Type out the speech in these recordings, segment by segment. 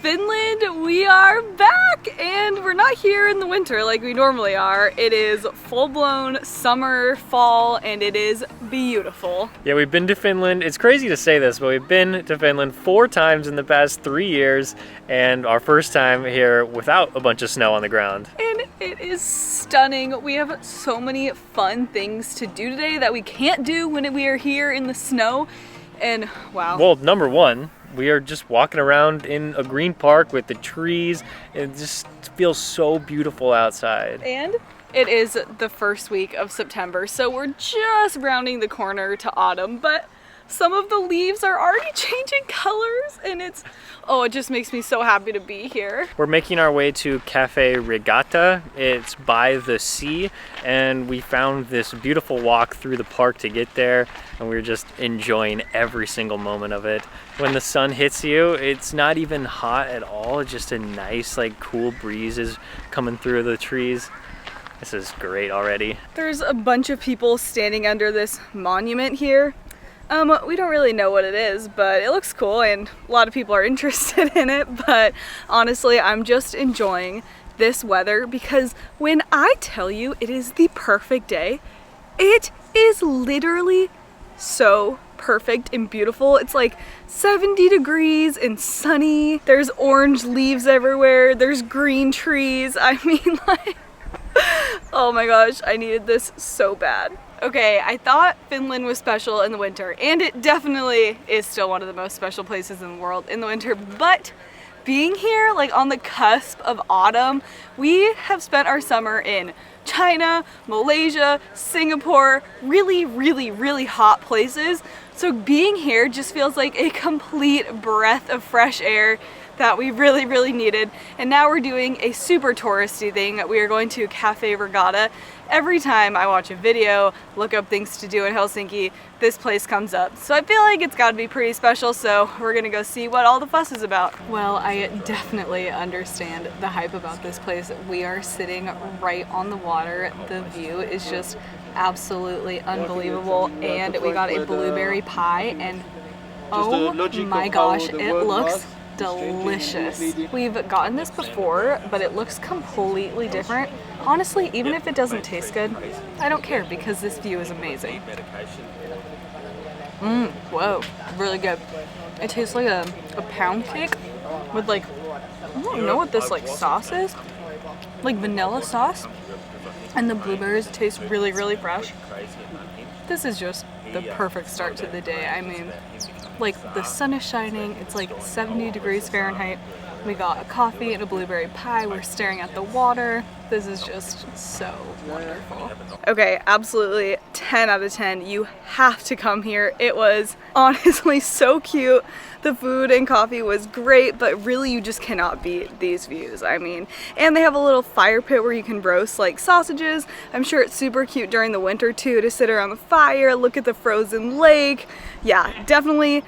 Finland, we are back, and we're not here in the winter like we normally are. It is full-blown summer, fall, and it is beautiful. Yeah, we've been to Finland. It's crazy to say this, but we've been to Finland 4 times in the past 3 years, and our first time here without a bunch of snow on the ground. And it is stunning. We have so many fun things to do today that we can't do when we are here in the snow, and wow. Well, number one, we are just walking around in a green park with the trees. It just feels so beautiful outside. And it is the first week of September, so we're just rounding the corner to autumn, but some of the leaves are already changing colors, and it just makes me so happy to be here. We're making our way to Cafe Regatta. It's by the sea, and we found this beautiful walk through the park to get there, and we're just enjoying every single moment of it. When the sun hits you, it's not even hot at all. It's just a nice, cool breeze is coming through the trees. This is great already. There's a bunch of people standing under this monument here. We don't really know what it is, but it looks cool and a lot of people are interested in it, but honestly, I'm just enjoying this weather because when I tell you it is the perfect day, it is literally so perfect and beautiful. It's like 70 degrees and sunny. There's orange leaves everywhere. There's green trees. I mean, oh my gosh, I needed this so bad. Okay, I thought Finland was special in the winter, and it definitely is still one of the most special places in the world in the winter, but being here on the cusp of autumn, we have spent our summer in China, Malaysia, Singapore, really, really, really hot places. So being here just feels like a complete breath of fresh air that we really, really needed. And now we're doing a super touristy thing. We are going to Cafe Regatta. Every time I watch a video, look up things to do in Helsinki, this place comes up. So I feel like it's gotta be pretty special, so we're gonna go see what all the fuss is about. Well, I definitely understand the hype about this place. We are sitting right on the water. The view is just absolutely unbelievable, and we got a blueberry pie, and oh my gosh, it looks delicious. We've gotten this before, but it looks completely different. Honestly, even if it doesn't taste good, I don't care because this view is amazing. Whoa, really good. It tastes like a pound cake with I don't know what this sauce is. Vanilla sauce. And the blueberries taste really, really fresh. This is just the perfect start to the day. I mean, the sun is shining, it's 70 degrees Fahrenheit. We got a coffee and a blueberry pie. We're staring at the water. This is just so wonderful. Okay, absolutely 10 out of 10. You have to come here. It was honestly so cute. The food and coffee was great, but really you just cannot beat these views. I mean, and they have a little fire pit where you can roast sausages. I'm sure it's super cute during the winter too, to sit around the fire, look at the frozen lake. Yeah, definitely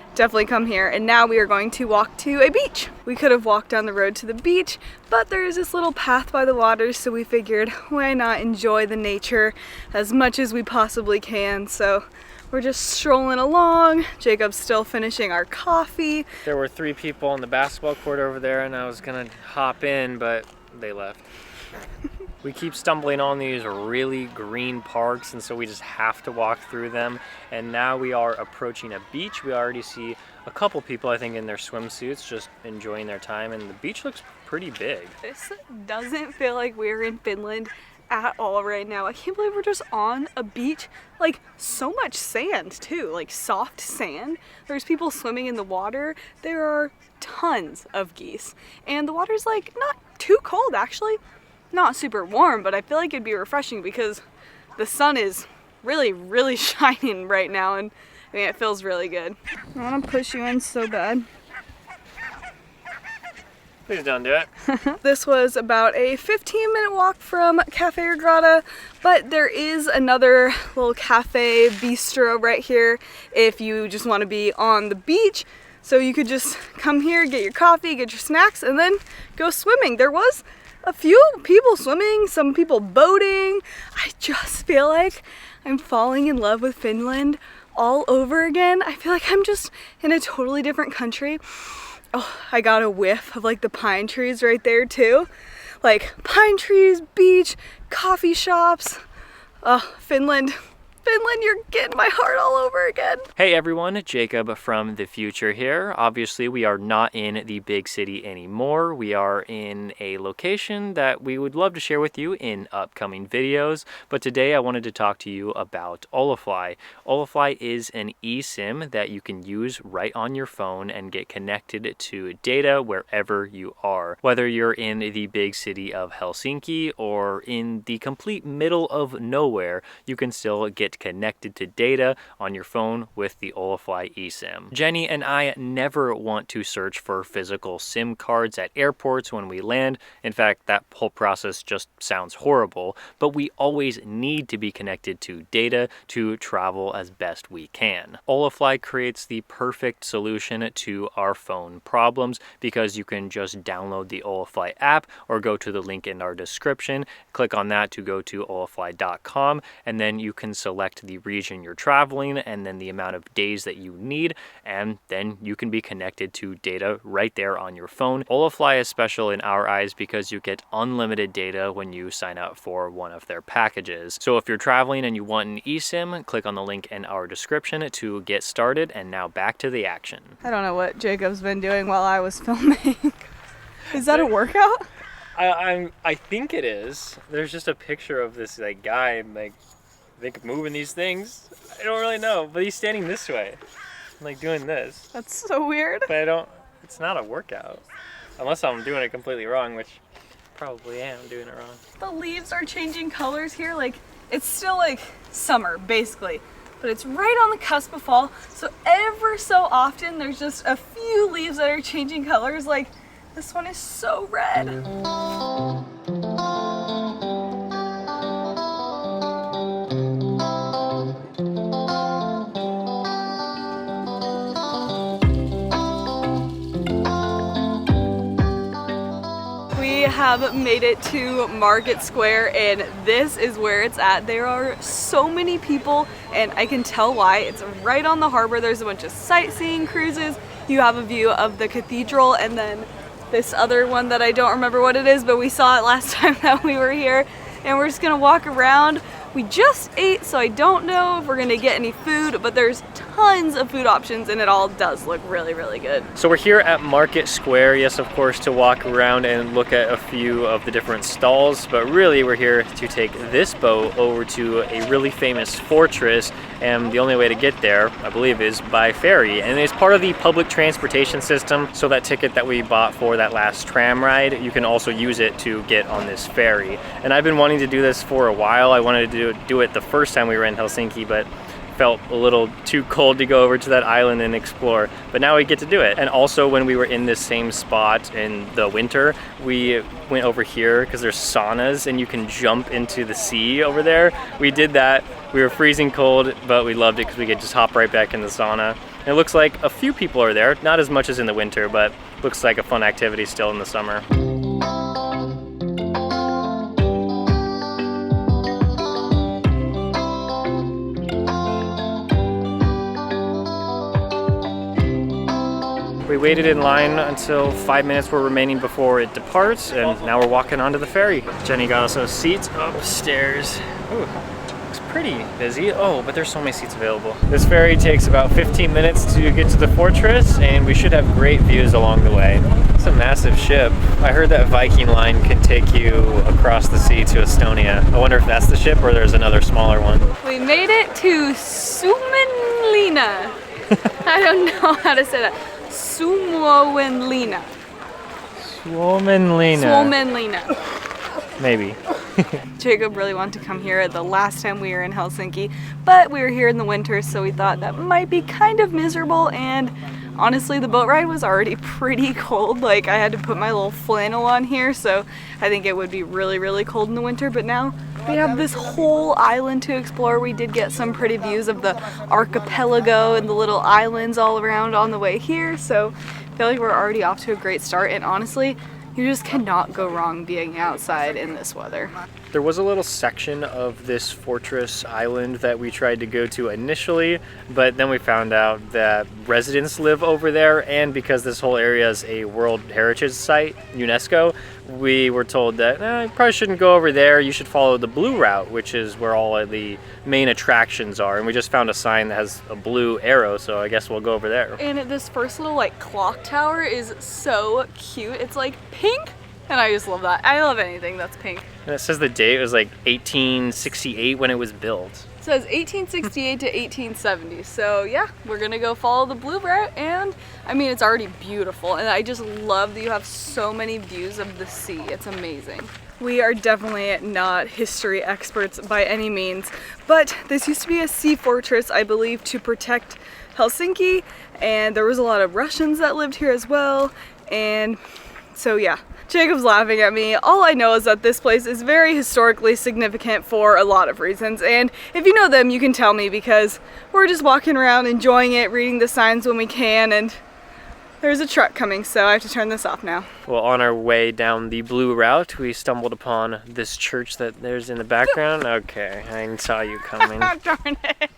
come here. And now we are going to walk to a beach. We could have walked down the road to the beach, but there's this little path by the water, so we figured why not enjoy the nature as much as we possibly can. So we're just strolling along. Jacob's still finishing our coffee. There were 3 people on the basketball court over there, and I was gonna hop in, but they left. We keep stumbling on these really green parks, and so we just have to walk through them. And now we are approaching a beach. We already see a couple people, I think, in their swimsuits, just enjoying their time, and the beach looks pretty big. This doesn't feel like we're in Finland at all right now. I can't believe we're just on a beach. So much sand too, soft sand. There's people swimming in the water. There are tons of geese, and the water's not too cold actually. Not super warm, but I feel like it'd be refreshing because the sun is really, really shining right now, and I mean, it feels really good. I want to push you in so bad. Please don't do it. This was about a 15-minute walk from Cafe Regatta, but there is another little cafe bistro right here if you just want to be on the beach. So you could just come here, get your coffee, get your snacks, and then go swimming. There was a few people swimming, some people boating. I just feel like I'm falling in love with Finland all over again. I feel like I'm just in a totally different country. Oh, I got a whiff of like the pine trees right there too. Like pine trees, beach, coffee shops. Oh, Finland. Finland, you're getting my heart all over again. Hey everyone, Jacob from the future here. Obviously, we are not in the big city anymore. We are in a location that we would love to share with you in upcoming videos. But today I wanted to talk to you about Olafly. Olafly is an eSIM that you can use right on your phone and get connected to data wherever you are. Whether you're in the big city of Helsinki or in the complete middle of nowhere, you can still get connected to data on your phone with the Olafly eSIM. Jenny and I never want to search for physical SIM cards at airports when we land. In fact, that whole process just sounds horrible, but we always need to be connected to data to travel as best we can. Olafly creates the perfect solution to our phone problems because you can just download the Olafly app or go to the link in our description, click on that to go to olafly.com, and then you can select the region you're traveling and then the amount of days that you need, and then you can be connected to data right there on your phone. Olafly is special in our eyes because you get unlimited data when you sign up for one of their packages. So if you're traveling and you want an eSIM, click on the link in our description to get started. And now back to the action. I don't know what Jacob's been doing while I was filming. Is that a workout? I think it is. There's just a picture of this like guy like moving these things. I don't really know, but he's standing this way, like doing this. That's so weird. But it's not a workout. Unless I'm doing it completely wrong, which probably am doing it wrong. The leaves are changing colors here. Like, it's still like summer, basically. But it's right on the cusp of fall. So ever so often, there's just a few leaves that are changing colors. Like, this one is so red. Have made it to Market Square, and this is where it's at. There are so many people, and I can tell why. It's right on the harbor. There's a bunch of sightseeing cruises. You have a view of the cathedral, and then this other one that I don't remember what it is, but we saw it last time that we were here, and we're just gonna walk around. We just ate, so I don't know if we're gonna get any food, but there's tons of food options and it all does look really, really good. So we're here at Market Square, yes, of course, to walk around and look at a few of the different stalls, but really we're here to take this boat over to a really famous fortress, and the only way to get there, I believe, is by ferry. And it's part of the public transportation system, so that ticket that we bought for that last tram ride, you can also use it to get on this ferry. And I've been wanting to do this for a while. I wanted to do it the first time we were in Helsinki, but felt a little too cold to go over to that island and explore, but now we get to do it. And also when we were in this same spot in the winter, we went over here because there's saunas and you can jump into the sea over there. We did that. We were freezing cold, but we loved it because we could just hop right back in the sauna. And it looks like a few people are there, not as much as in the winter, but looks like a fun activity still in the summer. We waited in line until 5 minutes were remaining before it departs, and now we're walking onto the ferry. Jenny got us a seat upstairs. Ooh, looks pretty busy. Oh, but there's so many seats available. This ferry takes about 15 minutes to get to the fortress, and we should have great views along the way. It's a massive ship. I heard that Viking line can take you across the sea to Estonia. I wonder if that's the ship or there's another smaller one. We made it to Suomenlinna. I don't know how to say that. Suomenlinna. Maybe. Jacob really wanted to come here the last time we were in Helsinki, but we were here in the winter, so we thought that might be kind of miserable, and honestly the boat ride was already pretty cold. Like, I had to put my little flannel on here, so I think it would be really, really cold in the winter, but now we have this whole island to explore. We did get some pretty views of the archipelago and the little islands all around on the way here, so I feel like we're already off to a great start, and honestly, you just cannot go wrong being outside in this weather. There was a little section of this fortress island that we tried to go to initially, but then we found out that residents live over there, and because this whole area is a World Heritage Site, UNESCO, we were told that you probably shouldn't go over there. You should follow the blue route, which is where all of the main attractions are. And we just found a sign that has a blue arrow, so I guess we'll go over there. And this first little like clock tower is so cute. It's like pink, and I just love that. I love anything that's pink. And it says the date was like 1868 when it was built. It says 1868 to 1870. So yeah, we're gonna go follow the blue route, and I mean, it's already beautiful, and I just love that you have so many views of the sea. It's amazing. We are definitely not history experts by any means, but this used to be a sea fortress, I believe, to protect Helsinki, and there was a lot of Russians that lived here as well, and so yeah. Jacob's laughing at me. All I know is that this place is very historically significant for a lot of reasons, and if you know them, you can tell me, because we're just walking around enjoying it, reading the signs when we can, and there's a truck coming, so I have to turn this off now. Well, on our way down the blue route, we stumbled upon this church that there's in the background. Okay, I saw you coming. Darn it.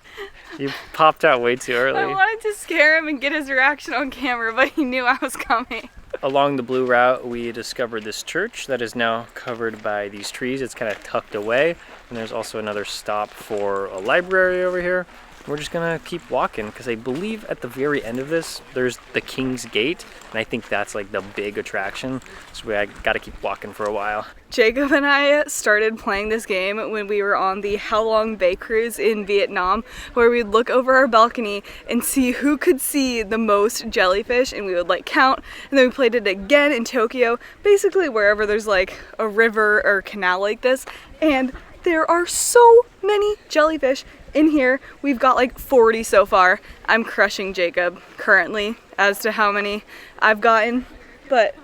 You popped out way too early. I wanted to scare him and get his reaction on camera, but he knew I was coming. Along the blue route, we discovered this church that is now covered by these trees. It's kind of tucked away, and there's also another stop for a library over here. We're just gonna keep walking, because I believe at the very end of this, there's the King's Gate, and I think that's like the big attraction, so I gotta keep walking for a while. Jacob and I started playing this game when we were on the How Long Bay cruise in Vietnam, where we'd look over our balcony and see who could see the most jellyfish, and we would like count, and then we played it again in Tokyo, basically wherever there's like a river or canal like this, and there are so many jellyfish in here. We've got like 40 so far. I'm crushing Jacob currently as to how many I've gotten, but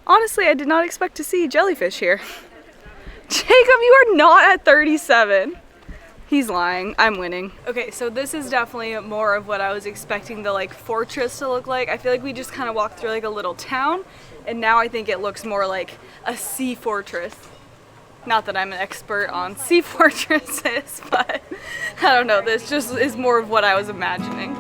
honestly, I did not expect to see jellyfish here. Jacob, you are not at 37. He's lying. I'm winning. Okay, so this is definitely more of what I was expecting the like fortress to look like. I feel like we just kind of walked through like a little town, and now I think it looks more like a sea fortress. Not that I'm an expert on sea fortresses, but I don't know, this just is more of what I was imagining.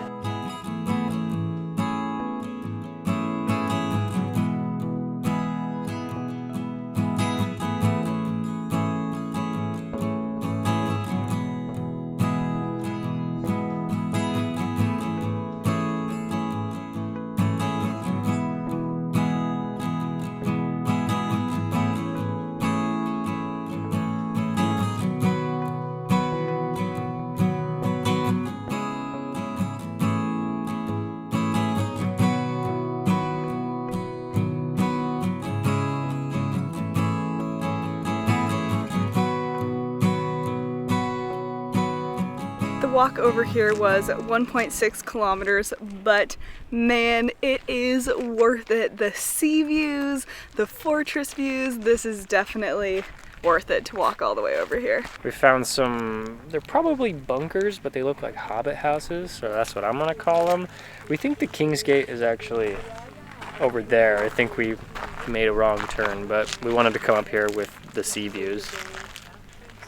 The walk over here was 1.6 kilometers, but man, it is worth it. The sea views, the fortress views, this is definitely worth it to walk all the way over here. We found some, they're probably bunkers, but they look like hobbit houses, so that's what I'm gonna call them. We think the King's Gate is actually over there. I think we made a wrong turn, but we wanted to come up here with the sea views.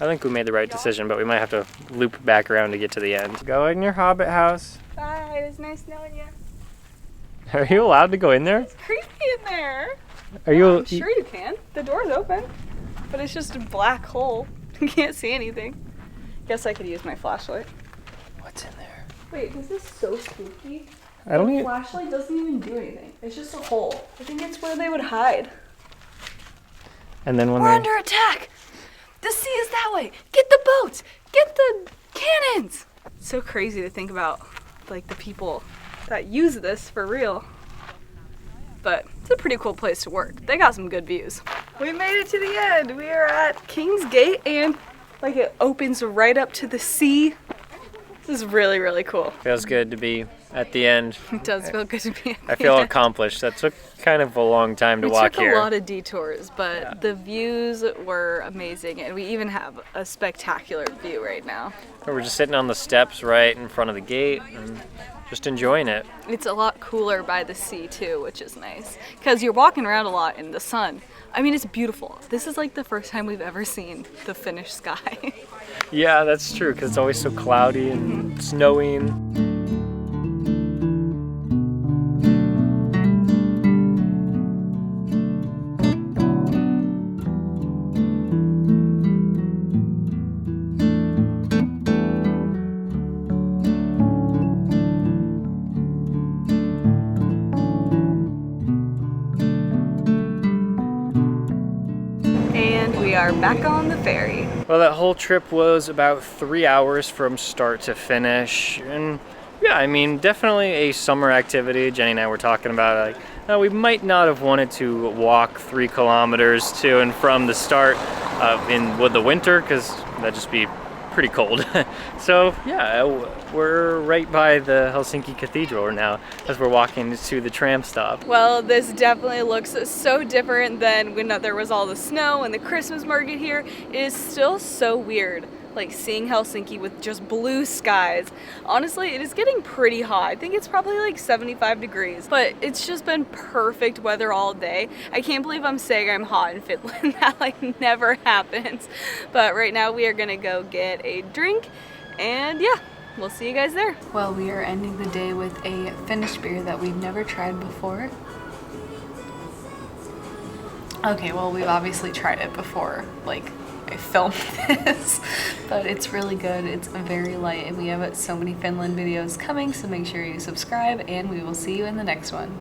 I think we made the right decision, but we might have to loop back around to get to the end. Go in your hobbit house. Bye, it was nice knowing you. Are you allowed to go in there? It's creepy in there. Are you? I'm sure you can. The door's open, but it's just a black hole. You can't see anything. Guess I could use my flashlight. What's in there? Wait, this is so spooky. I don't The even. flashlight doesn't even do anything. It's just a hole. I think it's where they would hide. And then when We're they. under attack! The sea is that way! Get the boats! Get the cannons! It's so crazy to think about, like, the people that use this for real. But it's a pretty cool place to work. They got some good views. We made it to the end. We are at King's Gate, and like it opens right up to the sea. This is really, really cool. Feels good to be at the end. It does feel good to be at I the feel end. accomplished. That took kind of a long time to We walk took here. a lot of detours, but the views were amazing, and we even have a spectacular view right now. We're just sitting on the steps right in front of the gate and just enjoying it. It's a lot cooler by the sea too, which is nice. Because you're walking around a lot in the sun. I mean, it's beautiful. This is like the first time we've ever seen the Finnish sky. Yeah, that's true, because it's always so cloudy and snowing. And we are back on the ferry. Well, that whole trip was about 3 hours from start to finish, and yeah, I mean, definitely a summer activity. Jenny and I were talking about, like, we might not have wanted to walk 3 kilometers to and from the start in the winter, because that'd just be pretty cold. So yeah, we're right by the Helsinki Cathedral now as we're walking to the tram stop. Well, this definitely looks so different than when there was all the snow and the Christmas market here. It is still so weird, like seeing Helsinki with just blue skies. Honestly, it is getting pretty hot. I think it's probably like 75 degrees, but it's just been perfect weather all day. I can't believe I'm saying I'm hot in Finland. That like never happens. But right now we are gonna go get a drink, and yeah, we'll see you guys there. Well, we are ending the day with a Finnish beer that we've never tried before. Okay, well, we've obviously tried it before, like I filmed this, but it's really good. It's very light, and we have so many Finland videos coming, so make sure you subscribe, and we will see you in the next one.